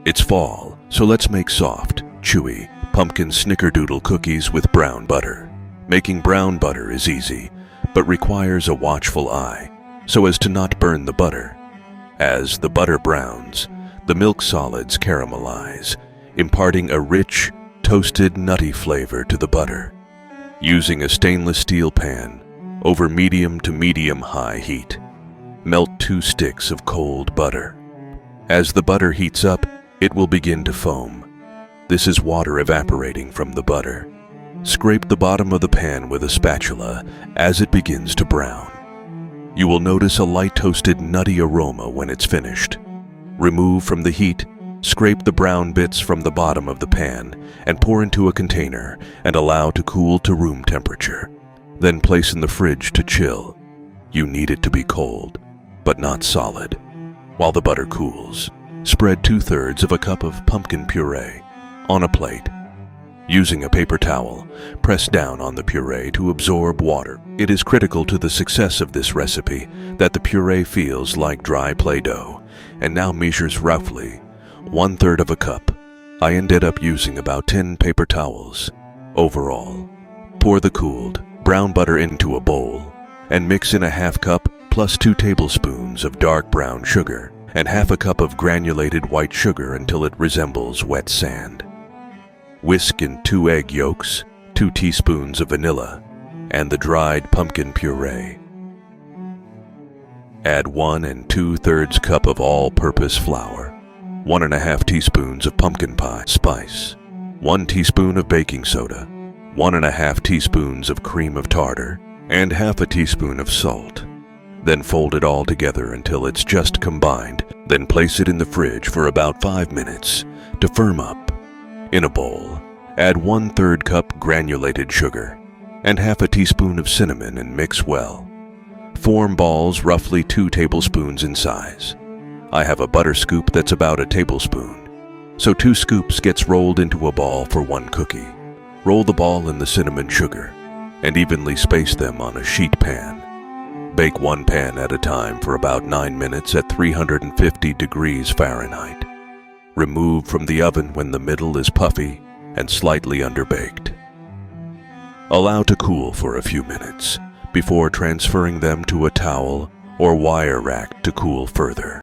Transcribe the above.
It's fall, so let's make soft, chewy, pumpkin Snickerdoodle cookies with brown butter. Making brown butter is easy, but requires a watchful eye, so as to not burn the butter. As the butter browns, the milk solids caramelize, imparting a rich, toasted, nutty flavor to the butter. Using a stainless steel pan, over medium to medium-high heat, melt 2 sticks of cold butter. As the butter heats up, it will begin to foam. This is water evaporating from the butter. Scrape the bottom of the pan with a spatula as it begins to brown. You will notice a light toasted nutty aroma when it's finished. Remove from the heat, scrape the brown bits from the bottom of the pan and pour into a container and allow to cool to room temperature. Then place in the fridge to chill. You need it to be cold, but not solid. While the butter cools, spread 2/3 of a cup of pumpkin puree on a plate. Using a paper towel, press down on the puree to absorb water. It is critical to the success of this recipe that the puree feels like dry Play-Doh and now measures roughly 1/3 of a cup. I ended up using about 10 paper towels. Overall, pour the cooled brown butter into a bowl and mix in a 1/2 cup plus 2 tablespoons of dark brown sugar and 1/2 cup of granulated white sugar until it resembles wet sand. Whisk in 2 egg yolks, 2 teaspoons of vanilla, and the dried pumpkin puree. Add 1 2/3 cup of all-purpose flour, 1½ teaspoons of pumpkin pie spice, 1 teaspoon of baking soda, 1½ teaspoons of cream of tartar, and 1/2 teaspoon of salt. Then fold it all together until it's just combined. Then place it in the fridge for about 5 minutes to firm up. In a bowl, add 1/3 cup granulated sugar and 1/2 teaspoon of cinnamon and mix well. Form balls roughly 2 tablespoons in size. I have a butter scoop that's about a tablespoon, so 2 scoops gets rolled into a ball for 1 cookie. Roll the ball in the cinnamon sugar and evenly space them on a sheet pan. Bake 1 pan at a time for about 9 minutes at 350 degrees Fahrenheit. Remove from the oven when the middle is puffy and slightly underbaked. Allow to cool for a few minutes before transferring them to a towel or wire rack to cool further.